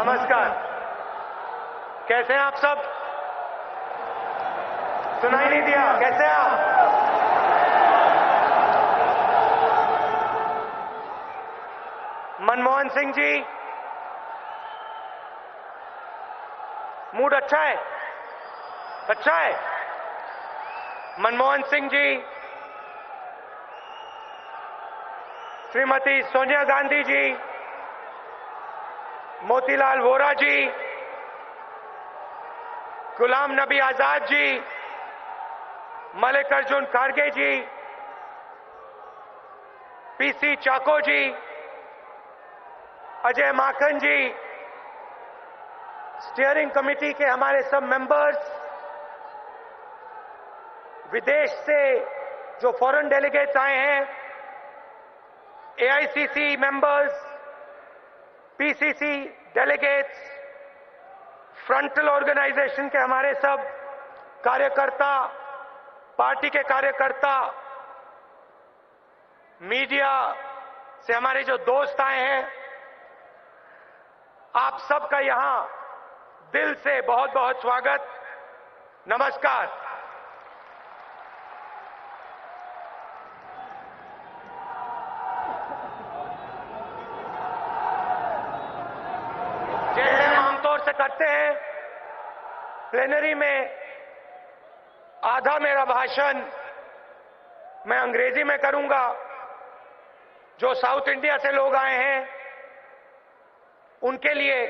नमस्कार। कैसे हैं आप सब? सुनाई नहीं दिया। कैसे हैं आप? मनमोहन सिंह जी, मूड अच्छा है? अच्छा है। मनमोहन सिंह जी, श्रीमती सोनिया गांधी जी, मोतीलाल वोरा जी, गुलाम नबी आजाद जी, मल्लिकार्जुन खड़गे जी, पीसी चाको जी, अजय माकन जी, स्टीयरिंग कमेटी के हमारे सब मेंबर्स, विदेश से जो फॉरेन डेलीगेट्स आए हैं, AICC members, PCC delegates, frontal organisation के हमारे सब कार्यकर्ता, पार्टी के कार्यकर्ता, मीडिया से हमारे जो दोस्त आए हैं, आप सबका यहां दिल से बहुत बहुत स्वागत। नमस्कार। जैसे हम आमतौर से करते हैं, प्लेनरी में आधा मेरा भाषण मैं अंग्रेजी में करूंगा। जो साउथ इंडिया से लोग आए हैं उनके लिए,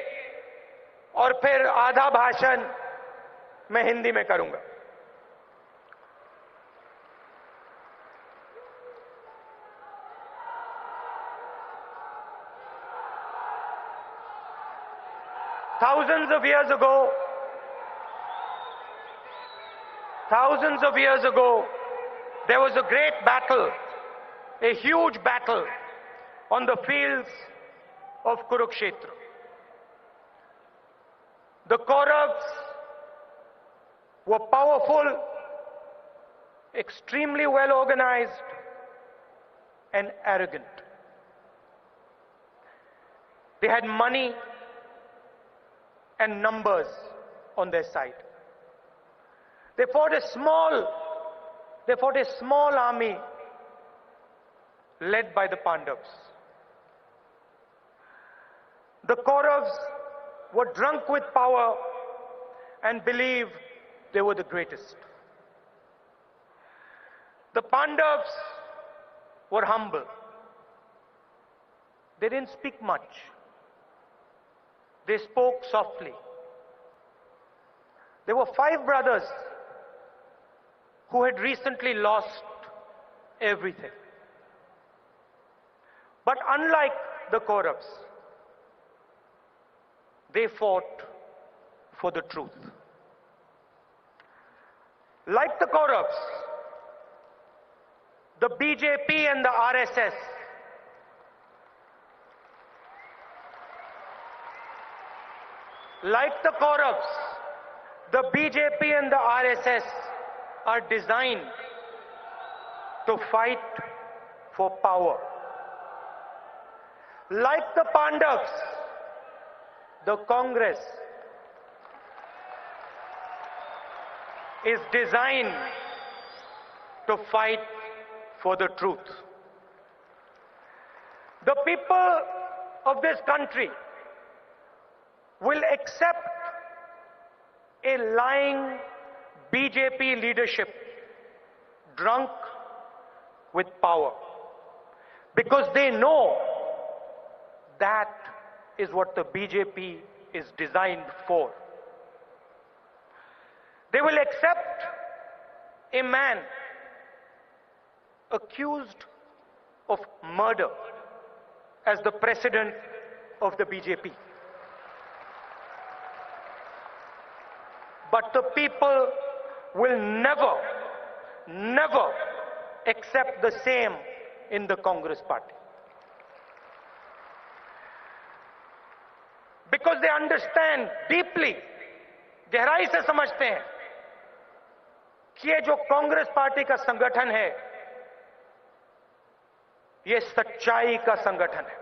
और फिर आधा भाषण मैं हिंदी में करूंगा। Thousands of years ago, there was a great battle, a huge battle on the fields of Kurukshetra. The Kauravas were powerful, extremely well organized, and arrogant. They had money and numbers on their side. They fought a small army led by the Pandavas. The Kauravas were drunk with power and believed they were the greatest. The Pandavas were humble. They didn't speak much. They spoke softly. There were 5 brothers who had recently lost everything. But unlike the Kauravas, they fought for the truth. Like the Kauravas, the BJP and the RSS are designed to fight for power. Like the Pandavas, the Congress is designed to fight for the truth. The people of this country will accept a lying BJP leadership drunk with power, because they know that is what the BJP is designed for. They will accept a man accused of murder as the president of the BJP. But the people will never accept the same in the Congress party. Because they understand deeply, गहराई से समझते हैं कि ये जो Congress party का संगठन है, ये सच्चाई का संगठन है।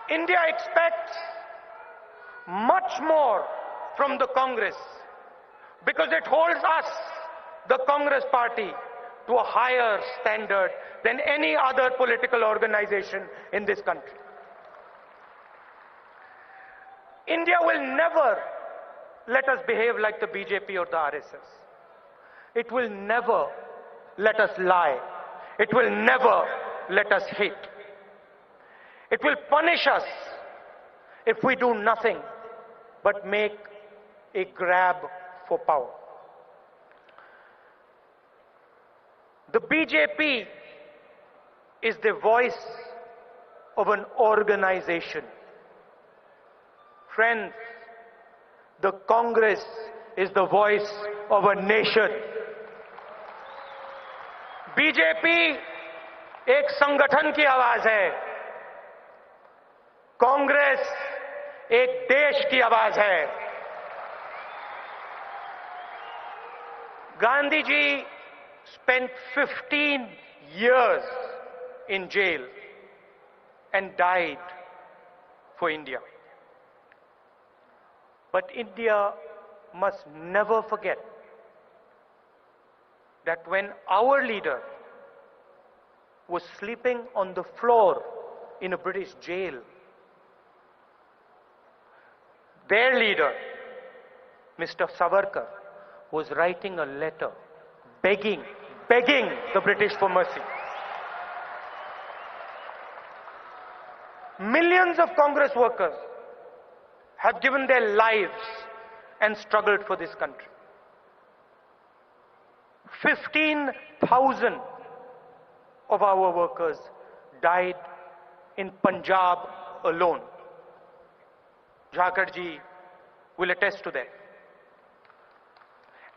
India expects much more from the Congress because it holds us, the Congress party, to a higher standard than any other political organization in this country. India will never let us behave like the BJP or the RSS. It will never let us lie. It will never let us hate. It will punish us if we do nothing but make a grab for power. The BJP is the voice of an organization. Friends, the Congress is the voice of a nation. BJP एक संगठन की आवाज है, कांग्रेस एक देश की आवाज है। Gandhi ji spent 15 years in jail and died for India. But India must never forget that when our leader was sleeping on the floor in a British jail, their leader, Mr. Savarkar, was writing a letter begging the British for mercy. Millions of Congress workers have given their lives and struggled for this country. 15,000 of our workers died in Punjab alone. Jharkhand ji will attest to that.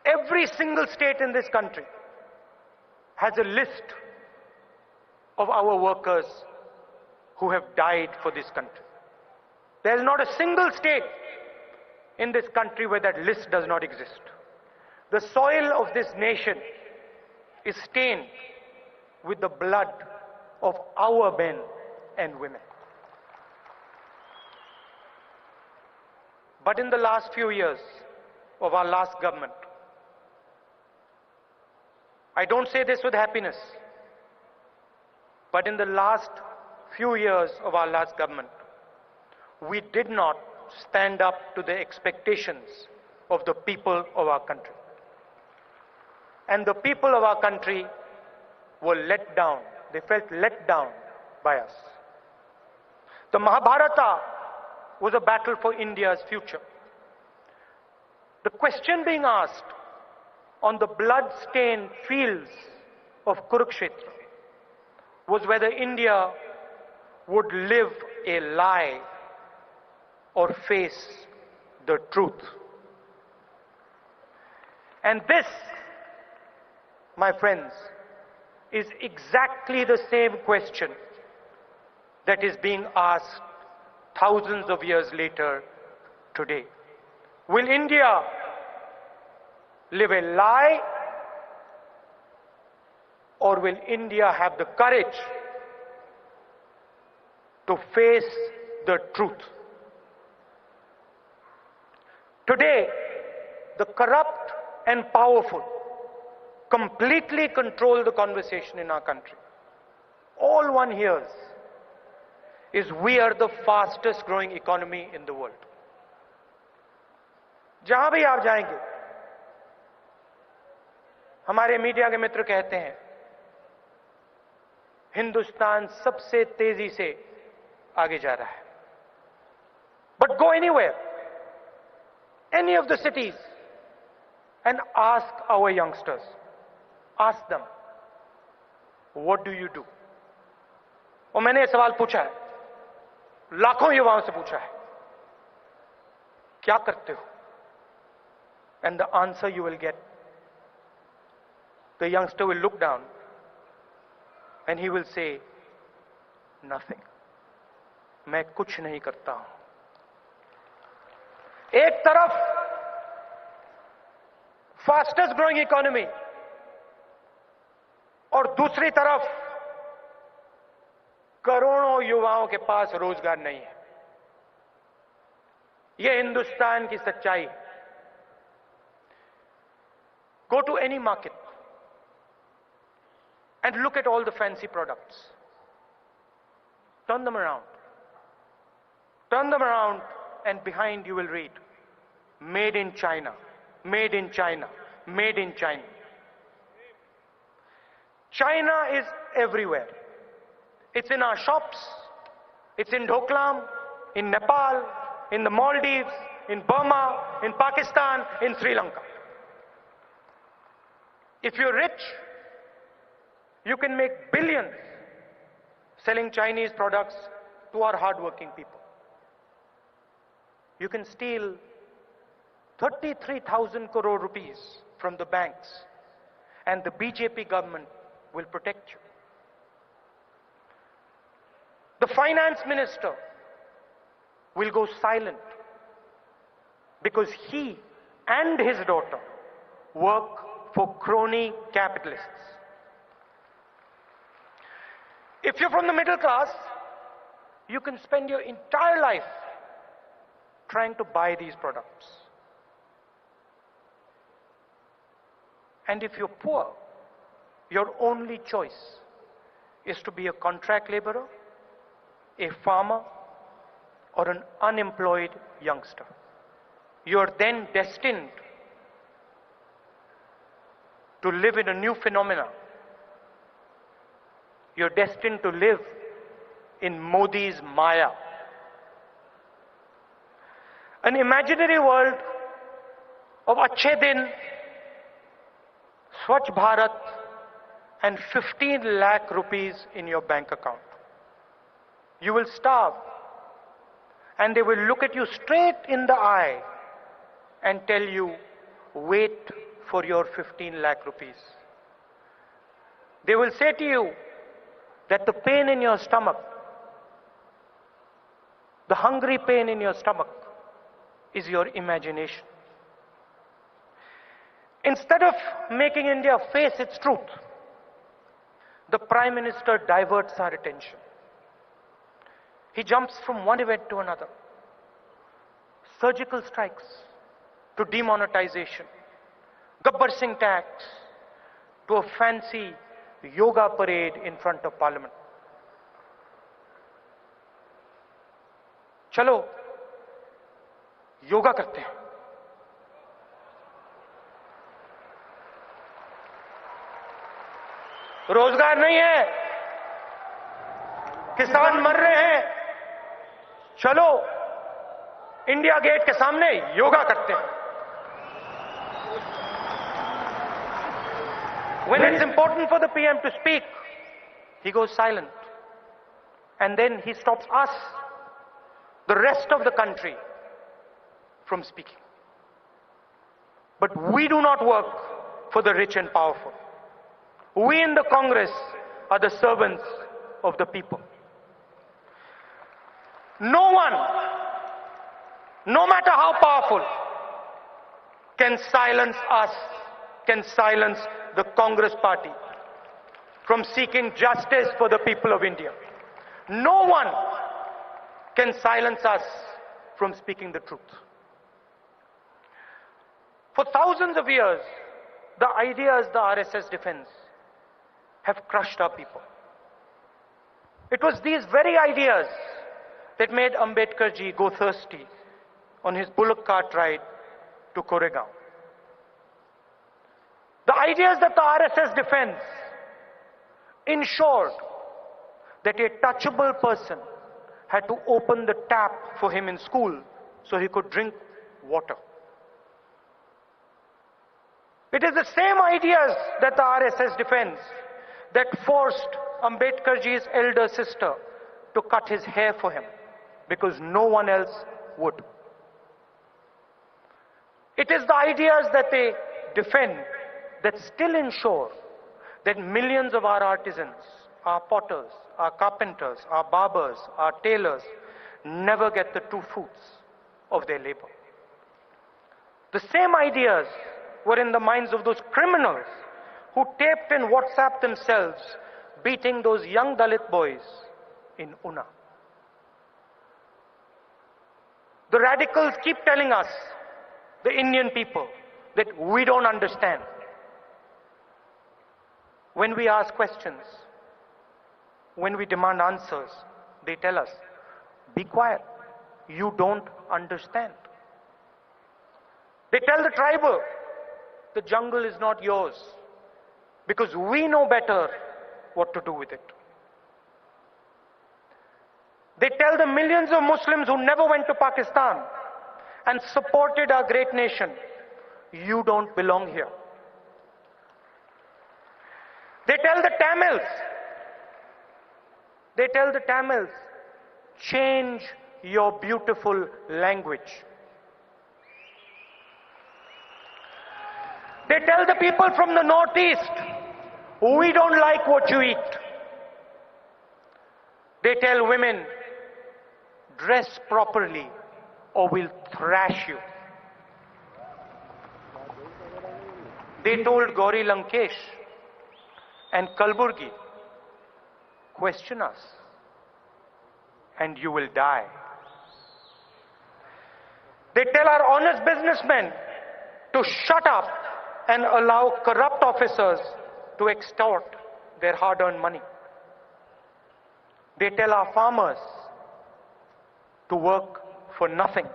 Every single state in this country has a list of our workers who have died for this country. There is not a single state in this country where that list does not exist. The soil of this nation is stained with the blood of our men and women. But in the last few years of our last government, I don't say this with happiness, but in the last few years of our last government, we did not stand up to the expectations of the people of our country. And the people of our country were let down. They felt let down by us. The Mahabharata was a battle for India's future. The question being asked on the blood-stained fields of Kurukshetra was whether India would live a lie or face the truth. And this, my friends, is exactly the same question that is being asked thousands of years later today. Will India live a lie, or will India have the courage to face the truth? Today, the corrupt and powerful completely control the conversation in our country. All one hears is we are the fastest growing economy in the world. जहां भी आप जाएंगे, हमारे media के मित्र कहते हैं हिंदुस्तान सबसे तेजी से आगे जा रहा है. But go anywhere, any of the cities, and ask our youngsters, ask them, what do you do? और मैंने ये सवाल पूछा है, लाखों युवाओं से पूछा है, क्या करते हो? And the answer you will get, the youngster will look down and he will say, nothing. मैं कुछ नहीं करता हूं. एक तरफ फास्टेस्ट ग्रोइंग इकोनॉमी और दूसरी तरफ करोड़ों युवाओं के पास रोजगार नहीं है. ये हिंदुस्तान की सच्चाई है। Go to any market and look at all the fancy products. Turn them around. Turn them around, and behind you will read, Made in China, Made in China, Made in China. China is everywhere. It's in our shops, it's in Doklam, in Nepal, in the Maldives, in Burma, in Pakistan, in Sri Lanka. If you're rich, you can make billions selling Chinese products to our hardworking people. You can steal 33,000 crore rupees from the banks, and the BJP government will protect you. The finance minister will go silent because he and his daughter work for crony capitalists. If you're from the middle class, you can spend your entire life trying to buy these products. And if you're poor, your only choice is to be a contract laborer, a farmer, or an unemployed youngster. You're then destined to live in a new phenomena. You're destined to live in Modi's Maya. An imaginary world of Achhe Din, Swachh Bharat, and 15 lakh rupees in your bank account. You will starve, and they will look at you straight in the eye and tell you, wait for your 15 lakh rupees. They will say to you that the pain in your stomach, the hungry pain in your stomach, is your imagination. Instead of making India face its truth, the Prime Minister diverts our attention. He jumps from one event to another. Surgical strikes to demonetization, Gabbar Singh tax to a fancy yoga parade in front of Parliament. चलो योगा करते हैं। रोजगार नहीं है, किसान मर रहे हैं, चलो इंडिया गेट के सामने योगा करते हैं। When it's important for the PM to speak, he goes silent. And then he stops us, the rest of the country, from speaking. But we do not work for the rich and powerful. We in the Congress are the servants of the people. No one, no matter how powerful, can silence us, can silence the Congress party from seeking justice for the people of India. No one can silence us from speaking the truth. For thousands of years, the ideas the RSS defends have crushed our people. It was these very ideas that made Ambedkar ji go thirsty on his bullock cart ride to Koregaon. The ideas that the RSS defends ensured that a touchable person had to open the tap for him in school so he could drink water. It is the same ideas that the RSS defends that forced Ambedkar ji's elder sister to cut his hair for him because no one else would. It is the ideas that they defend that still ensure that millions of our artisans, our potters, our carpenters, our barbers, our tailors never get the true fruits of their labor. The same ideas were in the minds of those criminals who taped and WhatsApped themselves beating those young Dalit boys in Una. The radicals keep telling us, the Indian people, that we don't understand. When we ask questions, when we demand answers, they tell us, be quiet, you don't understand. They tell the tribal, the jungle is not yours, because we know better what to do with it. They tell the millions of Muslims who never went to Pakistan and supported our great nation, you don't belong here. They tell the Tamils, change your beautiful language. They tell the people from the Northeast, we don't like what you eat. They tell women, dress properly or we'll thrash you. They told Gauri Lankesh and Kalburgi, question us and you will die. They tell our honest businessmen to shut up and allow corrupt officers to extort their hard-earned money. They tell our farmers to work for nothing.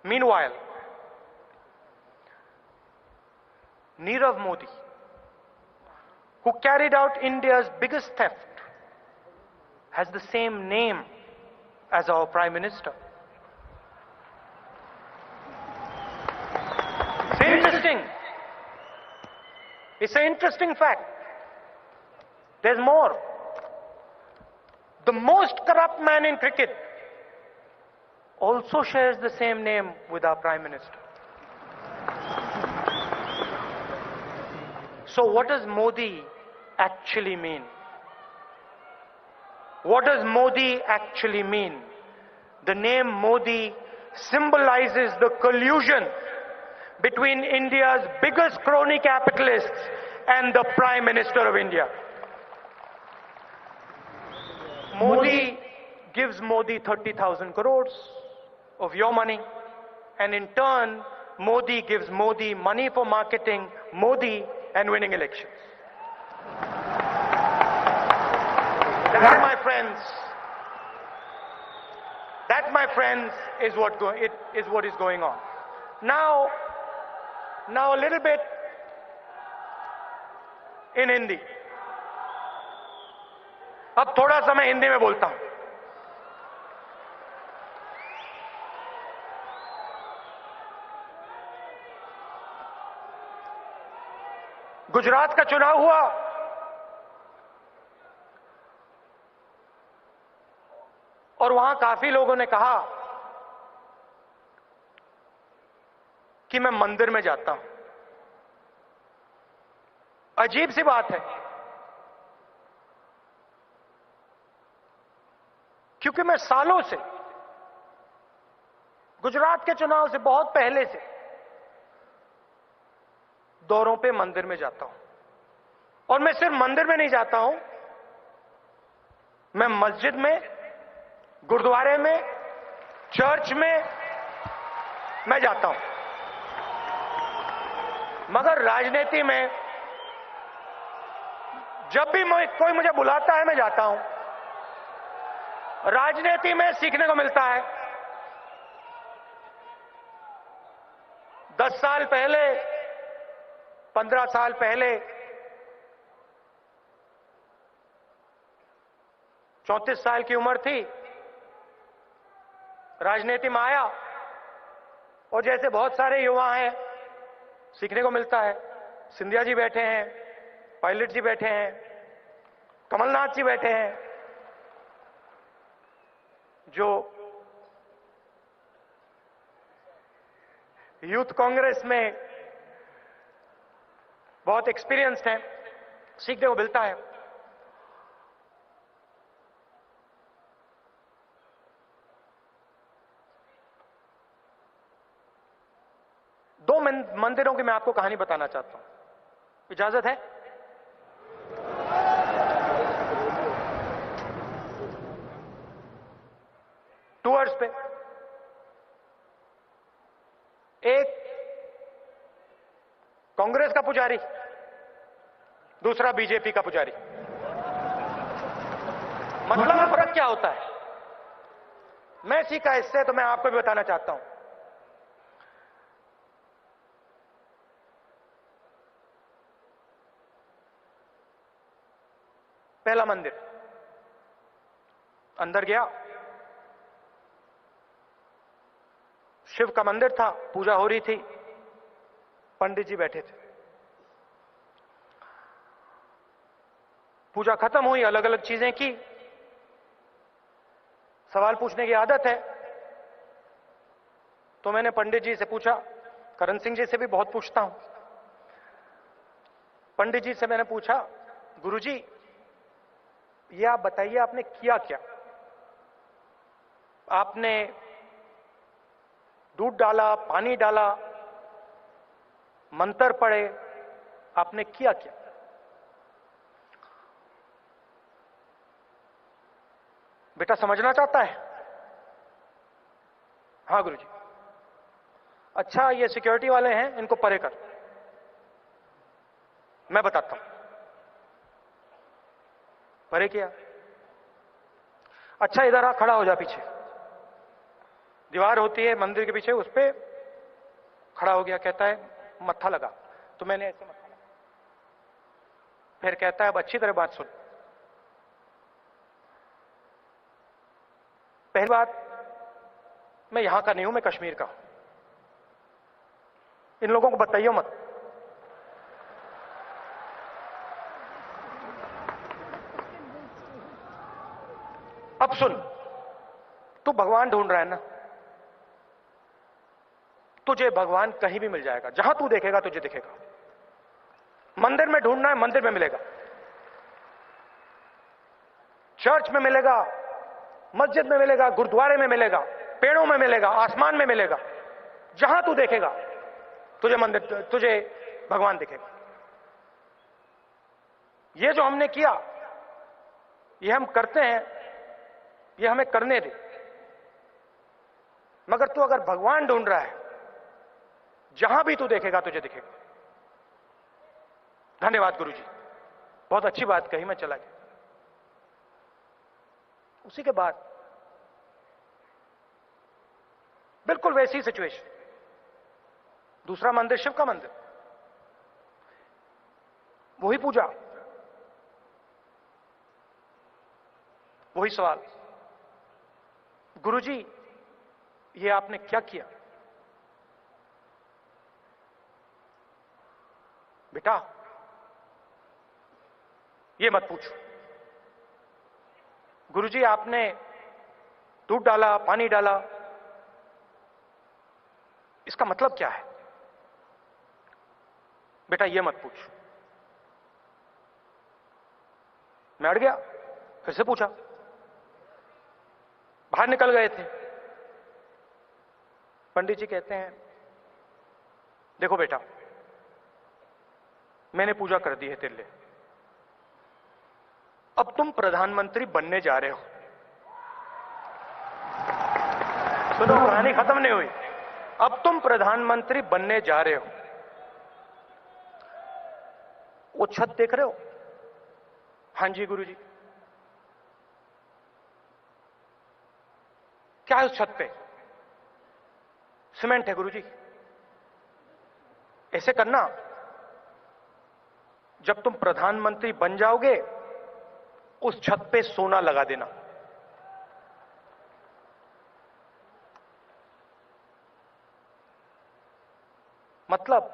Meanwhile, Nirav Modi, who carried out India's biggest theft, has the same name as our Prime Minister. It's an interesting fact. There's more. The most corrupt man in cricket also shares the same name with our Prime Minister. So what does Modi actually mean? What does Modi actually mean? The name Modi symbolizes the collusion between India's biggest crony capitalists and the Prime Minister of India. Modi gives Modi 30,000 crores of your money, and in turn, Modi gives Modi money for marketing Modi and winning elections. That, my friends, is what is going on. Now a little bit in Hindi. अब थोड़ा सा मैं हिंदी में बोलता हूं. गुजरात का चुनाव हुआ और वहां काफी लोगों ने कहा कि मैं मंदिर में जाता हूं. अजीब सी बात है, क्योंकि मैं सालों से गुजरात के चुनाव से बहुत पहले से दौरों पे मंदिर में जाता हूं. और मैं सिर्फ मंदिर में नहीं जाता हूं, मैं मस्जिद में, गुरुद्वारे में, चर्च में मैं जाता हूं. मगर राजनीति में जब भी कोई मुझे बुलाता है मैं जाता हूं. राजनीति में सीखने को मिलता है. 10 साल पहले, 15 साल पहले 34 साल की उम्र थी, राजनीति में आया और जैसे बहुत सारे युवा हैं, सीखने को मिलता है. सिंधिया जी बैठे हैं, पायलट जी बैठे हैं, कमलनाथ जी बैठे हैं, जो यूथ कांग्रेस में बहुत एक्सपीरियंस्ड हैं. सीखने को मिलता है. दो मंदिरों की मैं आपको कहानी बताना चाहता हूं. इजाजत है? टूअर्स पे। एक कांग्रेस का पुजारी, दूसरा बीजेपी का पुजारी। मतलब फर्क क्या होता है? मैं सीखा इससे, तो मैं आपको भी बताना चाहता हूं। पहला मंदिर, अंदर गया, शिव का मंदिर था, पूजा हो रही थी, पंडित जी बैठे थे। पूजा खत्म हुई, अलग अलग चीजें की। सवाल पूछने की आदत है, तो मैंने पंडित जी से पूछा, करण सिंह जी से भी बहुत पूछता हूं। पंडित जी से मैंने पूछा, गुरुजी ये आप बताइए आपने किया क्या? आपने दूध डाला, पानी डाला, मंत्र पढ़े, आपने किया क्या? बेटा समझना चाहता है? हां गुरुजी। अच्छा ये सिक्योरिटी वाले हैं, इनको परे कर, मैं बताता हूं। परे किया। अच्छा इधर आ, खड़ा हो जा, पीछे दीवार होती है मंदिर के पीछे, उस पे खड़ा हो गया। कहता है मत्था लगा, तो मैंने ऐसे मत्था लगा। फिर कहता है अब अच्छी तरह बात सुन। पहली बात, मैं यहां का नहीं हूं, मैं कश्मीर का हूं। इन लोगों को बताइए मत। अब सुन, तू भगवान ढूंढ रहा है ना, तुझे भगवान कहीं भी मिल जाएगा। जहां तू देखेगा तुझे दिखेगा। मंदिर में ढूंढना है, मंदिर में मिलेगा, चर्च में मिलेगा, मस्जिद में मिलेगा, गुरुद्वारे में मिलेगा, पेड़ों में मिलेगा, आसमान में मिलेगा। जहां तू देखेगा तुझे मंदिर, तुझे भगवान दिखेगा। ये जो हमने किया, ये हम करते हैं, ये हमें करने दे। मगर तू अगर भगवान ढूंढ रहा है, जहां भी तू देखेगा तुझे दिखेगा। धन्यवाद गुरुजी, बहुत अच्छी बात कही, मैं चला गया। उसी के बाद बिल्कुल वैसी सिचुएशन, दूसरा मंदिर शिव का मंदिर, वही पूजा, वही सवाल, गुरुजी ये आपने क्या किया? बेटा ये मत पूछो। गुरुजी आपने दूध डाला, पानी डाला, इसका मतलब क्या है? बेटा ये मत पूछ। मैं अड़ गया, फिर से पूछा। बाहर निकल गए थे। पंडित जी कहते हैं देखो बेटा, मैंने पूजा कर दी है तेरे लिए, अब तुम प्रधानमंत्री बनने जा रहे हो। सुनो, कहानी खत्म नहीं हुई। अब तुम प्रधानमंत्री बनने जा रहे हो। वो छत देख रहे हो? हां जी गुरुजी। क्या है उस छत पे? सीमेंट है गुरुजी। ऐसे करना, जब तुम प्रधानमंत्री बन जाओगे उस छत पे सोना लगा देना। मतलब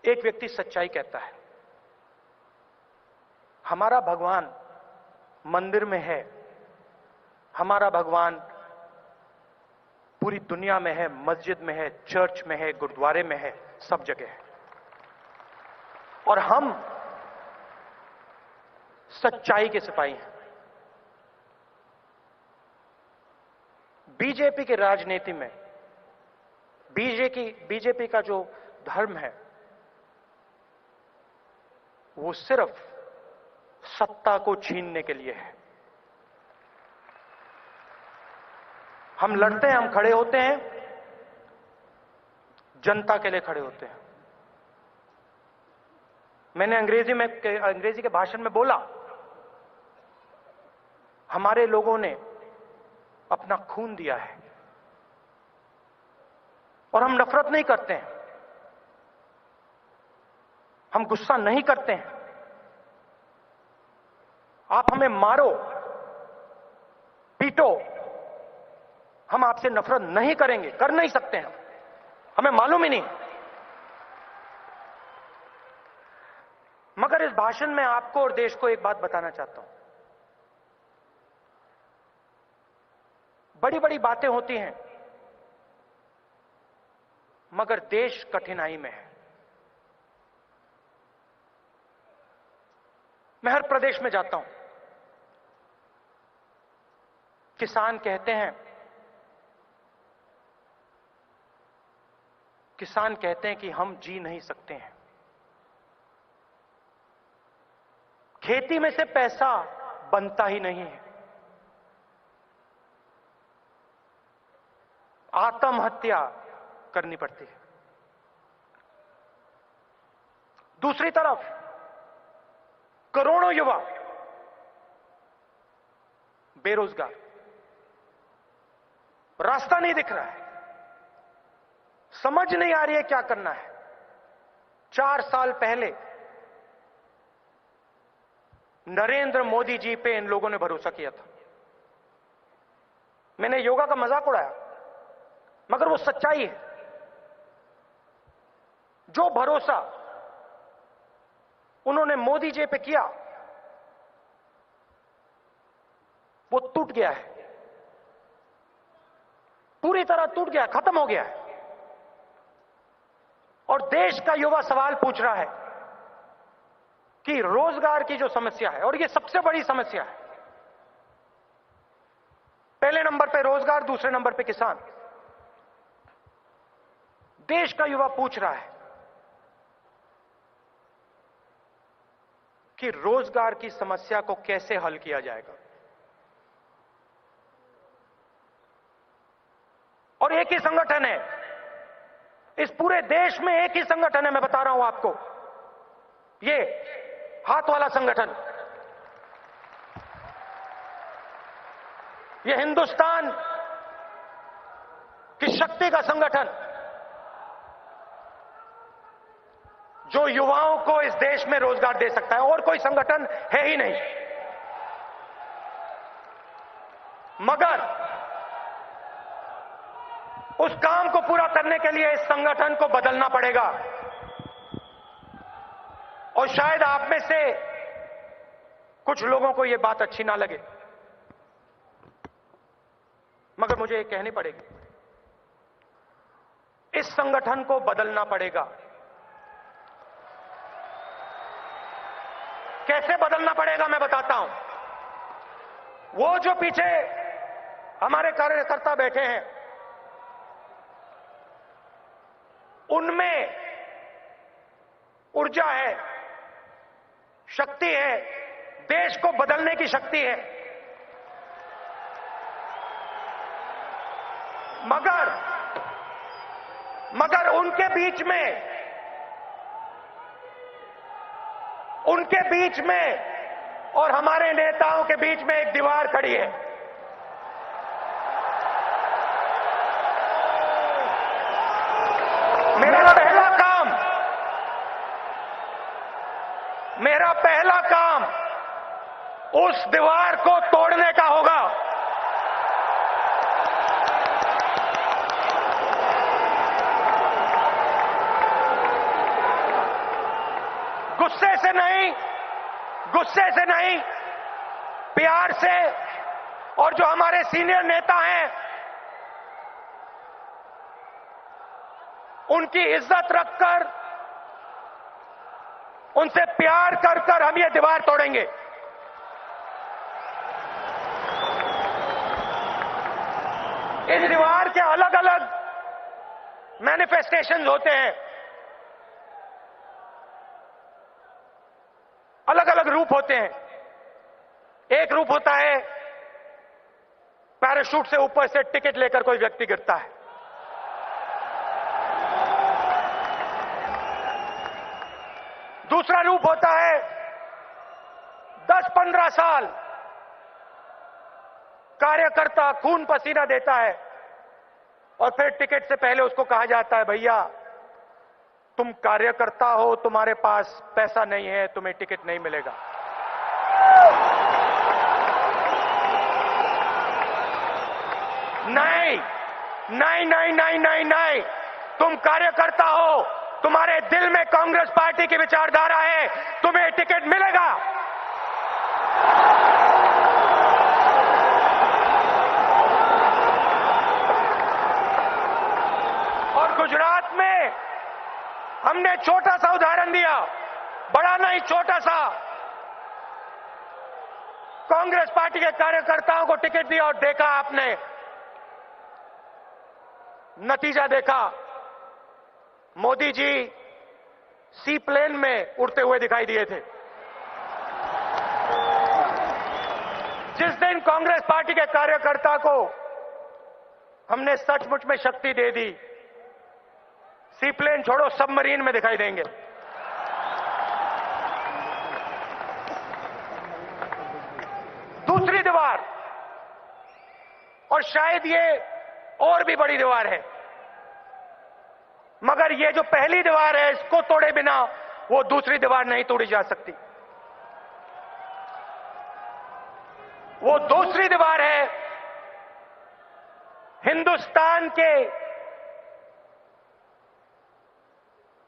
एक व्यक्ति सच्चाई कहता है, हमारा भगवान मंदिर में है, हमारा भगवान पूरी दुनिया में है, मस्जिद में है, चर्च में है, गुरुद्वारे में है, सब जगह है। और हम सच्चाई के सिपाही हैं। बीजेपी की राजनीति में बीजेपी का जो धर्म है वो सिर्फ सत्ता को छीनने के लिए है। हम लड़ते हैं, हम खड़े होते हैं, जनता के लिए खड़े होते हैं। मैंने अंग्रेजी के भाषण में बोला, हमारे लोगों ने अपना खून दिया है और हम नफरत नहीं करते हैं, हम गुस्सा नहीं करते हैं। आप हमें मारो, पीटो, हम आपसे नफरत नहीं करेंगे, कर नहीं सकते हैं, हमें मालूम ही नहीं। मगर इस भाषण में आपको और देश को एक बात बताना चाहता हूं। बड़ी बड़ी बातें होती हैं, मगर देश कठिनाई में है। मैं हर प्रदेश में जाता हूं, किसान कहते हैं कि हम जी नहीं सकते हैं। खेती में से पैसा बनता ही नहीं है। आत्महत्या करनी पड़ती है। दूसरी तरफ करोड़ों युवा बेरोजगार, रास्ता नहीं दिख रहा है, समझ नहीं आ रही है क्या करना है। 4 साल पहले नरेंद्र मोदी जी पे इन लोगों ने भरोसा किया था। मैंने योगा का मजाक उड़ाया, मगर वो सच्चाई है। जो भरोसा उन्होंने मोदी जी पे किया, वो टूट गया है, पूरी तरह टूट गया, खत्म हो गया है। और देश का युवा सवाल पूछ रहा है कि रोजगार की जो समस्या है, और ये सबसे बड़ी समस्या है, पहले नंबर पे रोजगार, दूसरे नंबर पे किसान। देश का युवा पूछ रहा है कि रोजगार की समस्या को कैसे हल किया जाएगा। और एक ही संगठन है, इस पूरे देश में एक ही संगठन है, मैं बता रहा हूं आपको, ये हाथ वाला संगठन, ये हिंदुस्तान की शक्ति का संगठन, जो युवाओं को इस देश में रोजगार दे सकता है। और कोई संगठन है ही नहीं। मगर उस काम को पूरा करने के लिए इस संगठन को बदलना पड़ेगा। और शायद आप में से कुछ लोगों को यह बात अच्छी ना लगे, मगर मुझे ये कहनी पड़ेगी, इस संगठन को बदलना पड़ेगा। कैसे बदलना पड़ेगा मैं बताता हूं। वो जो पीछे हमारे कार्यकर्ता बैठे हैं, उनमें ऊर्जा है, शक्ति है, देश को बदलने की शक्ति है। मगर उनके बीच में और हमारे नेताओं के बीच में एक दीवार खड़ी है। मेरा पहला काम उस दीवार को तोड़ने का होगा। गुस्से से नहीं, प्यार से। और जो हमारे सीनियर नेता हैं, उनकी इज्जत रखकर, उनसे प्यार कर हम ये दीवार तोड़ेंगे। इस दीवार के अलग अलग मैनिफेस्टेशंस होते हैं, अलग अलग रूप होते हैं। एक रूप होता है पैराशूट से ऊपर से टिकट लेकर कोई व्यक्ति गिरता है। दूसरा रूप होता है 10-15 साल कार्यकर्ता खून पसीना देता है और फिर टिकट से पहले उसको कहा जाता है, भैया तुम कार्यकर्ता हो, तुम्हारे पास पैसा नहीं है, तुम्हें टिकट नहीं मिलेगा। नहीं नहीं नहीं नहीं नहीं नहीं, तुम कार्यकर्ता हो, तुम्हारे दिल में कांग्रेस पार्टी की विचारधारा है, तुम्हें टिकट मिलेगा। और गुजरात में हमने छोटा सा उदाहरण दिया, बड़ा नहीं, छोटा सा। कांग्रेस पार्टी के कार्यकर्ताओं को टिकट दिया और देखा आपने नतीजा देखा। मोदी जी सी प्लेन में उड़ते हुए दिखाई दिए थे। जिस दिन कांग्रेस पार्टी के कार्यकर्ता को हमने सचमुच में शक्ति दे दी, सी प्लेन छोड़ो, सबमरीन में दिखाई देंगे। दूसरी दीवार, और शायद ये और भी बड़ी दीवार है, मगर ये जो पहली दीवार है, इसको तोड़े बिना वो दूसरी दीवार नहीं तोड़ी जा सकती। वो दूसरी दीवार है हिंदुस्तान के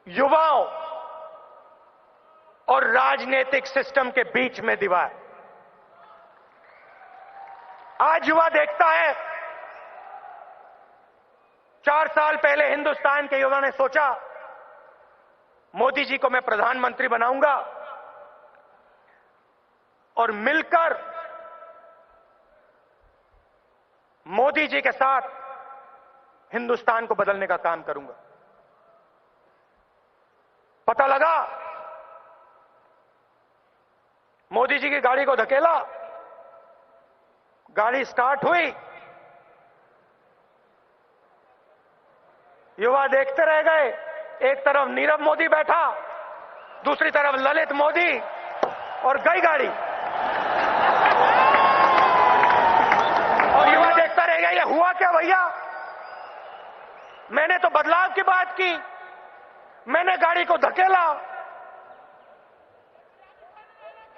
युवाओं और राजनीतिक सिस्टम के बीच में दीवार। आज युवा देखता है, 4 साल पहले हिंदुस्तान के युवा ने सोचा मोदी जी को मैं प्रधानमंत्री बनाऊंगा और मिलकर मोदी जी के साथ हिंदुस्तान को बदलने का काम करूंगा। पता लगा मोदी जी की गाड़ी को धकेला, गाड़ी स्टार्ट हुई, युवा देखते रह गए। एक तरफ नीरव मोदी बैठा, दूसरी तरफ ललित मोदी, और गई गाड़ी। और युवा देखता रह गया, ये हुआ क्या भैया? मैंने तो बदलाव की बात की, मैंने गाड़ी को धकेला।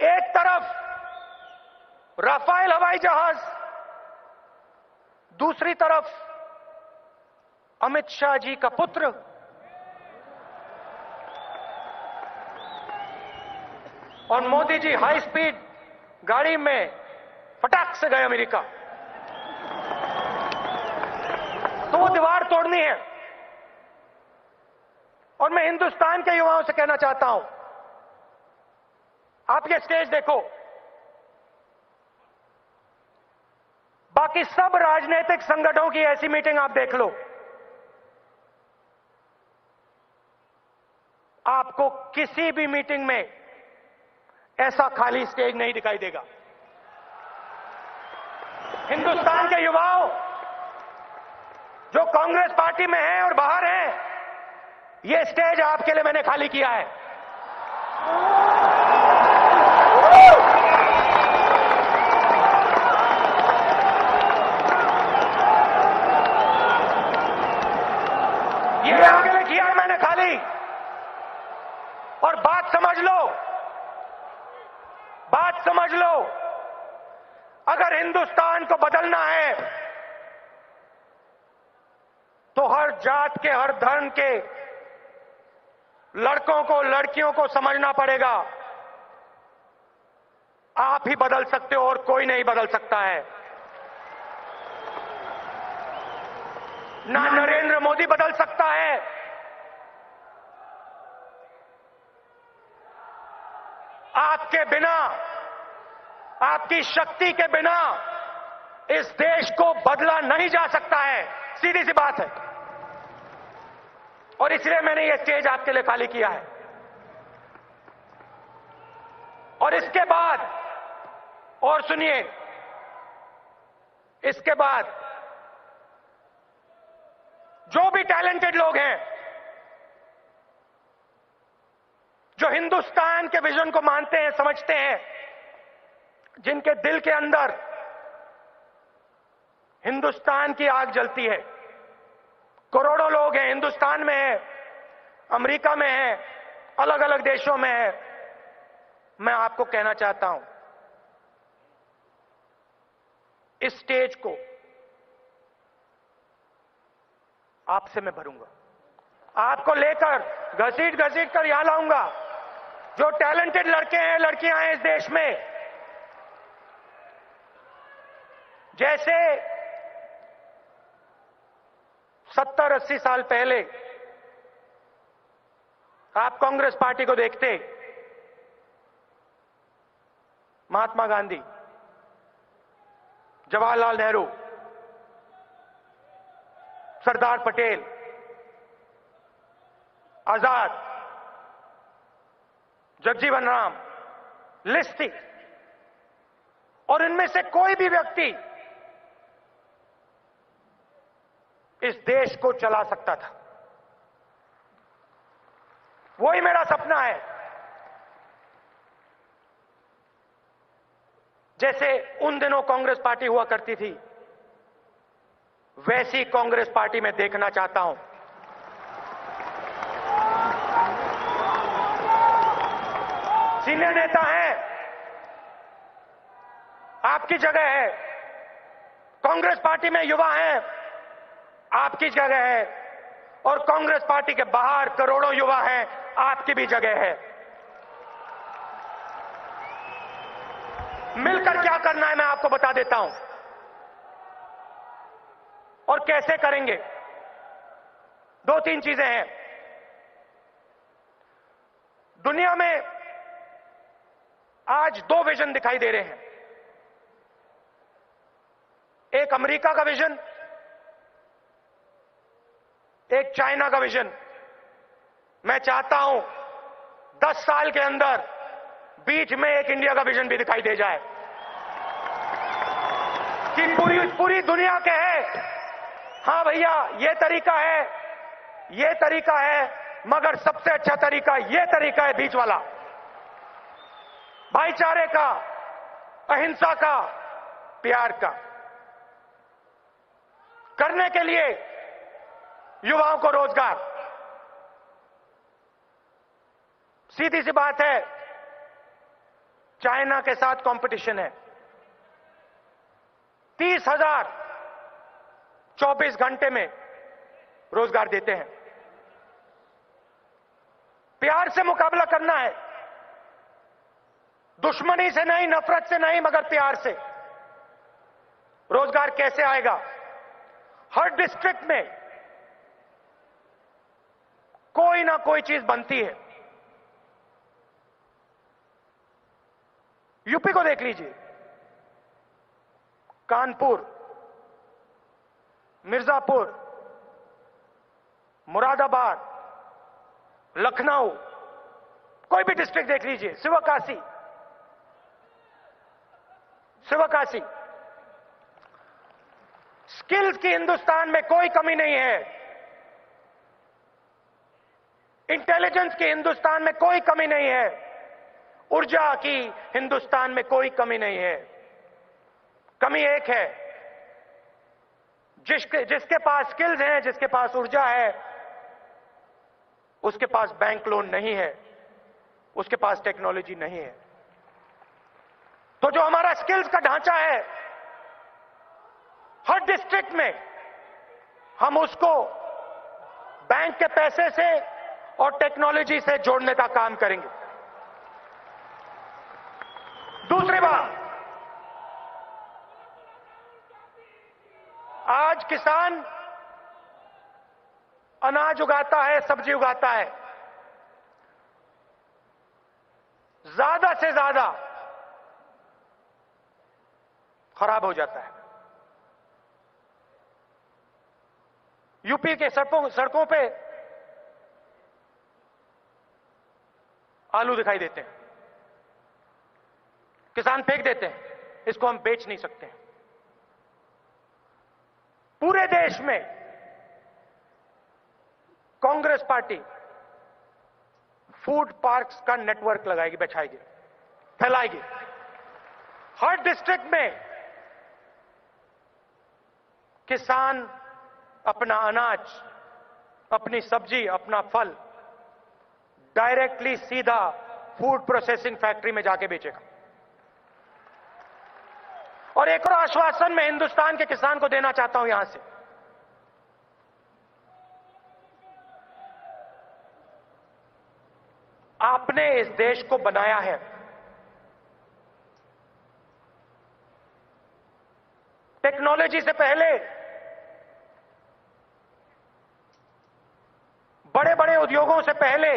एक तरफ राफेल हवाई जहाज, दूसरी तरफ अमित शाह जी का पुत्र। और मोदी जी हाई स्पीड गाड़ी में फटाक से गए अमेरिका। तो वो दीवार तोड़नी है। और मैं हिंदुस्तान के युवाओं से कहना चाहता हूं, आप ये स्टेज देखो, बाकी सब राजनीतिक संगठनों की ऐसी मीटिंग आप देख लो, आपको किसी भी मीटिंग में ऐसा खाली स्टेज नहीं दिखाई देगा। हिंदुस्तान के युवाओं जो कांग्रेस पार्टी में हैं और बाहर हैं, ये स्टेज आपके लिए मैंने खाली किया है। ये आपके लिए किया है मैंने खाली। और बात समझ लो, बात समझ लो, अगर हिंदुस्तान को बदलना है तो हर जात के, हर धर्म के लड़कों को, लड़कियों को समझना पड़ेगा। आप ही बदल सकते हो और कोई नहीं बदल सकता है। ना नरेंद्र मोदी बदल सकता है, आपके बिना, आपकी शक्ति के बिना इस देश को बदला नहीं जा सकता है। सीधी सी बात है। और इसलिए मैंने ये स्टेज आपके लिए खाली किया है। और इसके बाद और सुनिए, इसके बाद जो भी टैलेंटेड लोग हैं, जो हिंदुस्तान के विजन को मानते हैं, समझते हैं, जिनके दिल के अंदर हिंदुस्तान की आग जलती है, करोड़ों लोग हैं, हिंदुस्तान में है, अमेरिका में है, अलग अलग देशों में है। मैं आपको कहना चाहता हूं, इस स्टेज को आपसे मैं भरूंगा, आपको लेकर घसीट घसीट कर यहां लाऊंगा। जो टैलेंटेड लड़के हैं, लड़कियां हैं इस देश में, जैसे 70-80 साल पहले आप कांग्रेस पार्टी को देखते, महात्मा गांधी, जवाहरलाल नेहरू, सरदार पटेल, आजाद, जगजीवन राम, लिस्ट थी, और इनमें से कोई भी व्यक्ति इस देश को चला सकता था। वही मेरा सपना है। जैसे उन दिनों कांग्रेस पार्टी हुआ करती थी, वैसी कांग्रेस पार्टी मैं देखना चाहता हूं। सीनियर नेता हैं, आपकी जगह है। कांग्रेस पार्टी में युवा हैं, आपकी जगह है। और कांग्रेस पार्टी के बाहर करोड़ों युवा हैं, आपकी भी जगह है। मिलकर क्या करना है मैं आपको बता देता हूं, और कैसे करेंगे। 2-3 चीजें हैं। दुनिया में आज 2 विजन दिखाई दे रहे हैं। एक अमेरिका का विजन, एक चाइना का विजन। मैं चाहता हूं 10 साल के अंदर बीच में एक इंडिया का विजन भी दिखाई दे जाए, कि पूरी दुनिया के है, हां भैया ये तरीका है, ये तरीका है, मगर सबसे अच्छा तरीका ये तरीका है, बीच वाला, भाईचारे का, अहिंसा का, प्यार का। करने के लिए युवाओं को रोजगार। सीधी सी बात है, चाइना के साथ कंपटीशन है। 30,000 24 घंटे में रोजगार देते हैं। प्यार से मुकाबला करना है, दुश्मनी से नहीं, नफरत से नहीं, मगर प्यार से। रोजगार कैसे आएगा? हर डिस्ट्रिक्ट में कोई ना कोई चीज बनती है। यूपी को देख लीजिए, कानपुर, मिर्जापुर, मुरादाबाद, लखनऊ, कोई भी डिस्ट्रिक्ट देख लीजिए, शिवकाशी, शिवकाशी। स्किल्स की हिंदुस्तान में कोई कमी नहीं है, इंटेलिजेंस की हिंदुस्तान में कोई कमी नहीं है, ऊर्जा की हिंदुस्तान में कोई कमी नहीं है। कमी एक है, जिसके पास स्किल्स हैं, जिसके पास ऊर्जा है, उसके पास बैंक लोन नहीं है, उसके पास टेक्नोलॉजी नहीं है। तो जो हमारा स्किल्स का ढांचा है, हर डिस्ट्रिक्ट में हम उसको बैंक के पैसे से और टेक्नोलॉजी से जोड़ने का काम करेंगे। दूसरी बात, आज किसान अनाज उगाता है, सब्जी उगाता है, ज्यादा से ज्यादा खराब हो जाता है। यूपी के सड़कों पे आलू दिखाई देते हैं, किसान फेंक देते हैं, इसको हम बेच नहीं सकते। पूरे देश में कांग्रेस पार्टी फूड पार्क्स का नेटवर्क लगाएगी, बिछाएगी, फैलाएगी। हर डिस्ट्रिक्ट में किसान अपना अनाज, अपनी सब्जी, अपना फल डायरेक्टली सीधा फूड प्रोसेसिंग फैक्ट्री में जाके बेचेगा। और एक और आश्वासन मैं हिंदुस्तान के किसान को देना चाहता हूं यहां से, आपने इस देश को बनाया है, टेक्नोलॉजी से पहले बड़े बड़े उद्योगों से पहले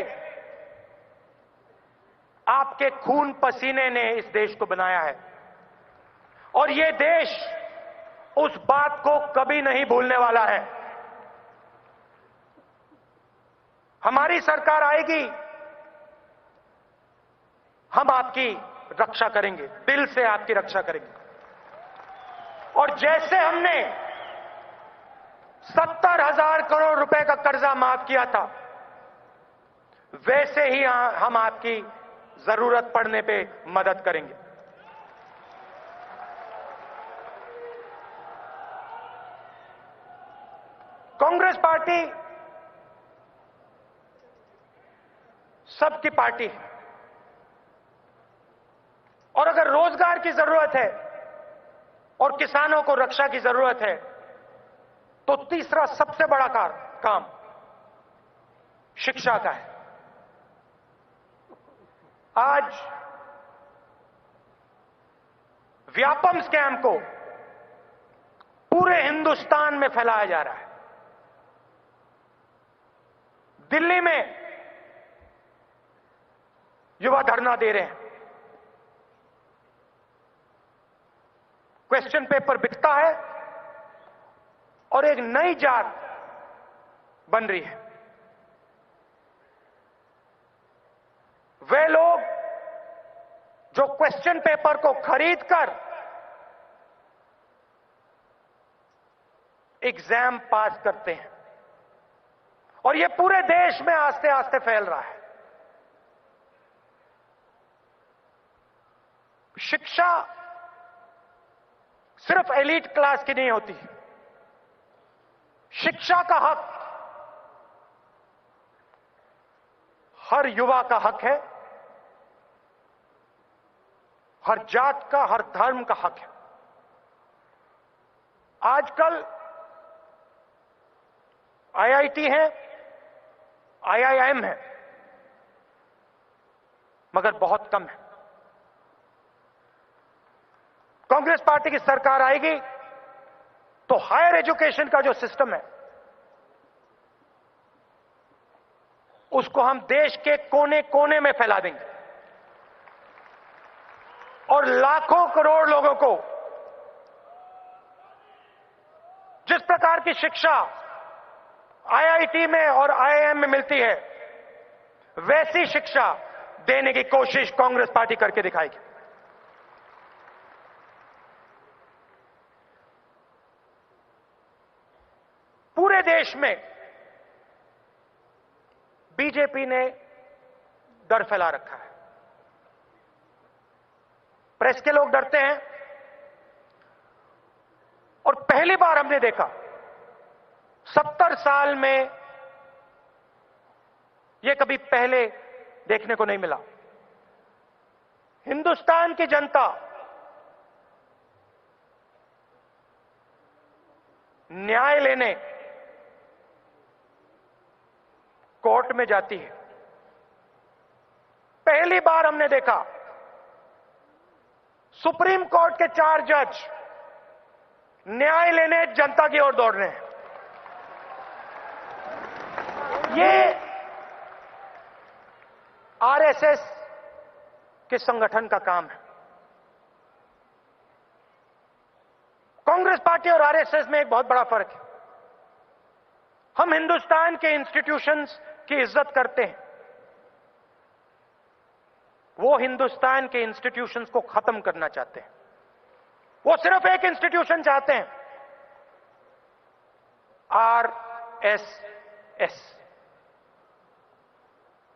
आपके खून पसीने ने इस देश को बनाया है। और यह देश उस बात को कभी नहीं भूलने वाला है। हमारी सरकार आएगी, हम आपकी रक्षा करेंगे, दिल से आपकी रक्षा करेंगे। और जैसे हमने 70,000 करोड़ रुपए का कर्जा माफ किया था, वैसे ही हम आपकी जरूरत पड़ने पे मदद करेंगे। कांग्रेस पार्टी सबकी पार्टी है, और अगर रोजगार की जरूरत है और किसानों को रक्षा की जरूरत है, तो तीसरा सबसे बड़ा काम शिक्षा का है। आज व्यापम स्कैम को पूरे हिंदुस्तान में फैलाया जा रहा है। दिल्ली में युवा धरना दे रहे हैं, क्वेश्चन पेपर बिकता है और एक नई जात बन रही है। वे लोग जो क्वेश्चन पेपर को खरीदकर एग्जाम पास करते हैं, और यह पूरे देश में आस्ते आस्ते फैल रहा है। शिक्षा सिर्फ एलीट क्लास की नहीं होती। शिक्षा का हक हर युवा का हक है, हर जात का, हर धर्म का हक है। आजकल आईआईटी है, आईआईएम है, मगर बहुत कम है। कांग्रेस पार्टी की सरकार आएगी तो हायर एजुकेशन का जो सिस्टम है, उसको हम देश के कोने कोने में फैला देंगे, और लाखों करोड़ लोगों को जिस प्रकार की शिक्षा आईआईटी में और आईआईएम में मिलती है, वैसी शिक्षा देने की कोशिश कांग्रेस पार्टी करके दिखाएगी। पूरे देश में बीजेपी ने डर फैला रखा है। प्रेस के लोग डरते हैं, और पहली बार हमने देखा 70 साल में, यह कभी पहले देखने को नहीं मिला। हिंदुस्तान की जनता न्याय लेने कोर्ट में जाती है। पहली बार हमने देखा सुप्रीम कोर्ट के 4 जज न्याय लेने जनता की ओर दौड़ रहे हैं। ये आरएसएस के संगठन का काम है। कांग्रेस पार्टी और आरएसएस में एक बहुत बड़ा फर्क है। हम हिंदुस्तान के इंस्टीट्यूशंस की इज्जत करते हैं, वो हिंदुस्तान के इंस्टीट्यूशंस को खत्म करना चाहते हैं। वो सिर्फ एक इंस्टीट्यूशन चाहते हैं, आरएसएस।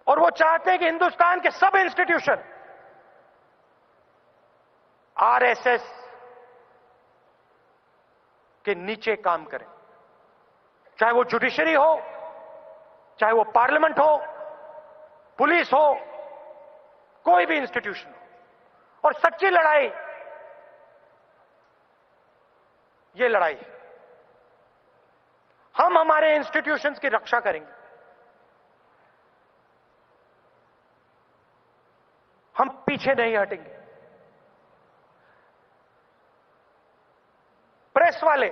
और वो चाहते हैं कि हिंदुस्तान के सब इंस्टीट्यूशन आरएसएस के नीचे काम करें, चाहे वो जुडिशरी हो, चाहे वो पार्लियामेंट हो, पुलिस हो, कोई भी इंस्टीट्यूशन हो। और सच्ची लड़ाई ये लड़ाई है। हम हमारे इंस्टीट्यूशंस की रक्षा करेंगे। हम पीछे नहीं हटेंगे। प्रेस वाले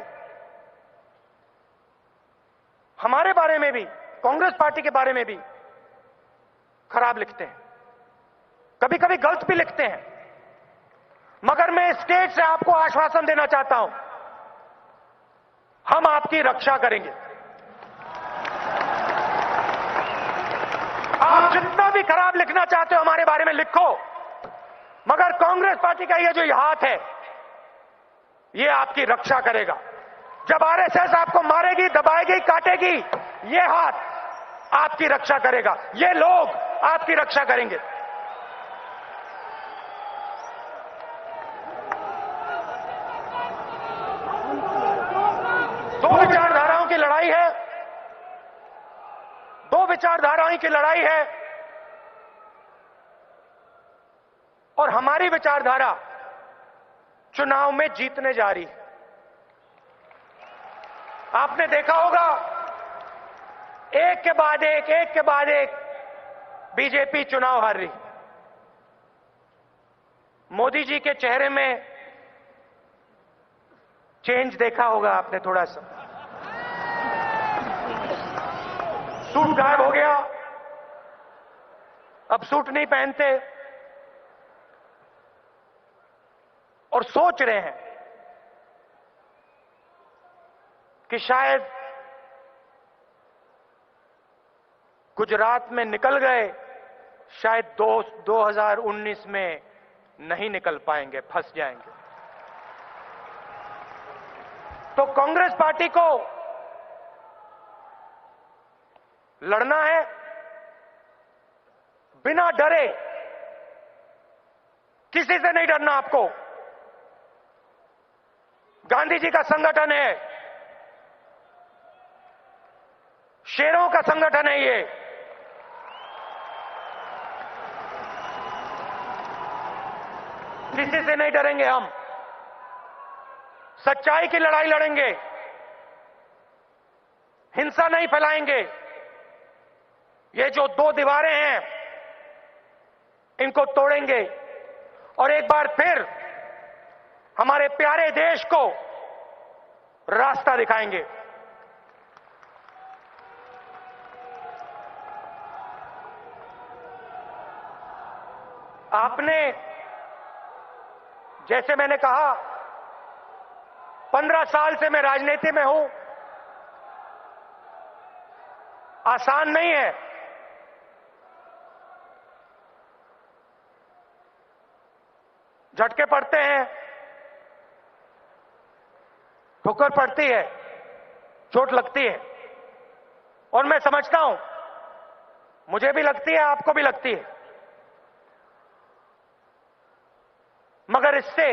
हमारे बारे में भी, कांग्रेस पार्टी के बारे में भी खराब लिखते हैं, कभी कभी गलत भी लिखते हैं, मगर मैं स्टेज से आपको आश्वासन देना चाहता हूं, हम आपकी रक्षा करेंगे। आप जितना भी खराब लिखना चाहते हो हमारे बारे में लिखो, मगर कांग्रेस पार्टी का ये जो हाथ है ये आपकी रक्षा करेगा। जब आरएसएस आपको मारेगी, दबाएगी, काटेगी, ये हाथ आपकी रक्षा करेगा, ये लोग आपकी रक्षा करेंगे। दो विचारधाराओं की लड़ाई है, दो विचारधाराओं की लड़ाई है, और हमारी विचारधारा चुनाव में जीतने जा रही है। आपने देखा होगा एक के बाद एक बीजेपी चुनाव हार रही। मोदी जी के चेहरे में चेंज देखा होगा आपने, थोड़ा सा सूट गायब हो गया, अब सूट नहीं पहनते और सोच रहे हैं कि शायद गुजरात में निकल गए, शायद 2019 में नहीं निकल पाएंगे, फंस जाएंगे। तो कांग्रेस पार्टी को लड़ना है बिना डरे, किसी से नहीं डरना आपको। गांधी जी का संगठन है, शेरों का संगठन है ये। किसी से नहीं डरेंगे हम, सच्चाई की लड़ाई लड़ेंगे, हिंसा नहीं फैलाएंगे। ये जो दो दीवारें हैं इनको तोड़ेंगे और एक बार फिर हमारे प्यारे देश को रास्ता दिखाएंगे। आपने, जैसे मैंने कहा, 15 साल से मैं राजनीति में हूं, आसान नहीं है। झटके पड़ते हैं, ठोकर पड़ती है, चोट लगती है, और मैं समझता हूं मुझे भी लगती है, आपको भी लगती है, मगर इससे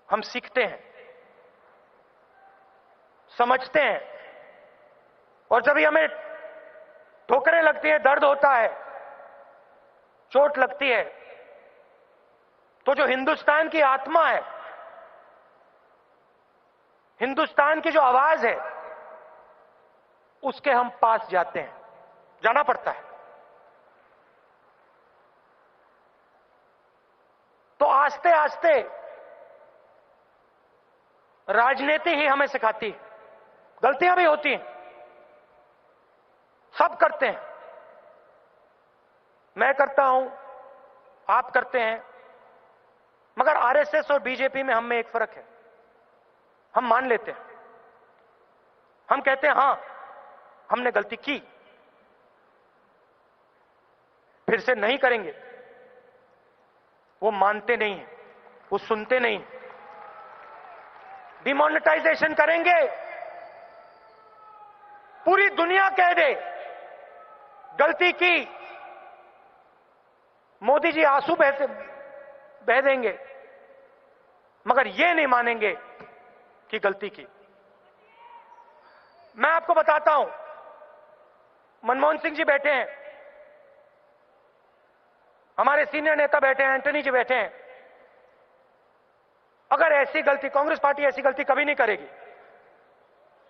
हम सीखते हैं, समझते हैं, और जब हमें ठोकरें लगती है, दर्द होता है, चोट लगती है, तो जो हिंदुस्तान की आत्मा है, हिंदुस्तान की जो आवाज है, उसके हम पास जाते हैं, जाना पड़ता है। तो आस्ते आस्ते राजनीति ही हमें सिखाती है। गलतियां भी होती हैं, सब करते हैं, मैं करता हूं, आप करते हैं, मगर आरएसएस और बीजेपी में हम में एक फर्क है। हम मान लेते हैं, हम कहते हैं हां हमने गलती की, फिर से नहीं करेंगे। वो मानते नहीं हैं, वो सुनते नहीं। डिमोनेटाइजेशन करेंगे, पूरी दुनिया कह दे गलती की, मोदी जी आंसू बह देंगे, मगर ये नहीं मानेंगे कि गलती की। मैं आपको बताता हूं, मनमोहन सिंह जी बैठे हैं, हमारे सीनियर नेता बैठे हैं, एंटनी जी बैठे हैं। अगर ऐसी गलती, कांग्रेस पार्टी ऐसी गलती कभी नहीं करेगी,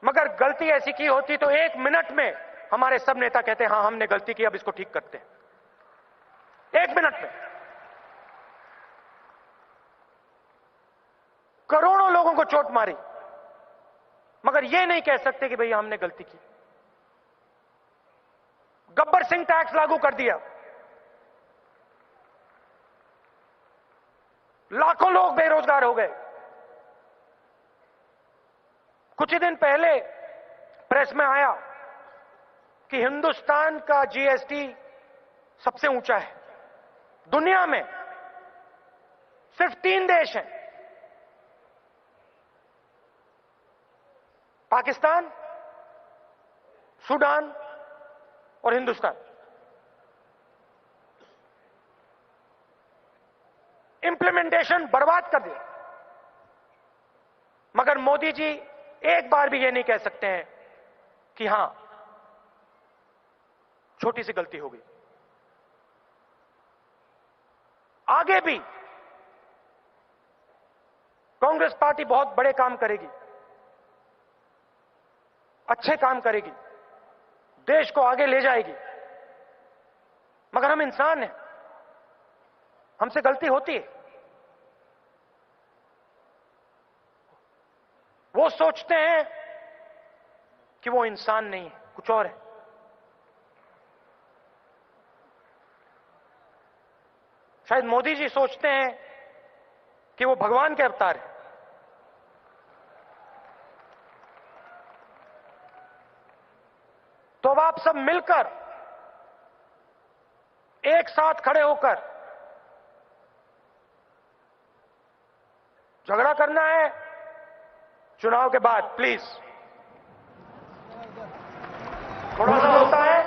मगर गलती ऐसी की होती तो 1 मिनट में हमारे सब नेता कहते हैं, हां हमने गलती की, अब इसको ठीक करते हैं। 1 मिनट में करोड़ों लोगों को चोट मारी, मगर यह नहीं कह सकते कि भैया हमने गलती की। गब्बर सिंह टैक्स लागू कर दिया, लाखों लोग बेरोजगार हो गए। कुछ ही दिन पहले प्रेस में आया कि हिंदुस्तान का जीएसटी सबसे ऊंचा है दुनिया में। सिर्फ 3 देश हैं, पाकिस्तान, सूडान और हिंदुस्तान। इंप्लीमेंटेशन बर्बाद कर दिया, मगर मोदी जी एक बार भी ये नहीं कह सकते हैं कि हां छोटी सी गलती हो गई। आगे भी कांग्रेस पार्टी बहुत बड़े काम करेगी, अच्छे काम करेगी, देश को आगे ले जाएगी, मगर हम इंसान हैं, हमसे गलती होती है। वो सोचते हैं कि वो इंसान नहीं है, कुछ और है। शायद मोदी जी सोचते हैं कि वो भगवान के अवतार हैं। तो अब आप सब मिलकर एक साथ खड़े होकर झगड़ा करना है चुनाव के बाद। प्लीज, थोड़ा सा होता है,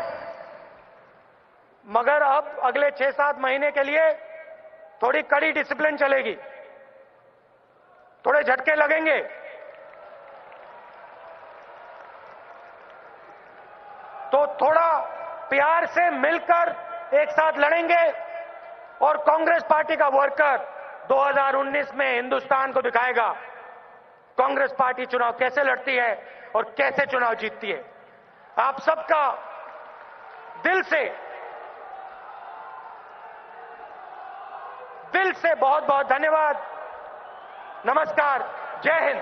मगर अब अगले 6-7 महीने के लिए थोड़ी कड़ी डिसिप्लिन चलेगी, थोड़े झटके लगेंगे। तो थोड़ा प्यार से मिलकर एक साथ लड़ेंगे और कांग्रेस पार्टी का वर्कर 2019 में हिंदुस्तान को दिखाएगा कांग्रेस पार्टी चुनाव कैसे लड़ती है और कैसे चुनाव जीतती है। आप सबका दिल से बहुत बहुत धन्यवाद। नमस्कार, जय हिंद।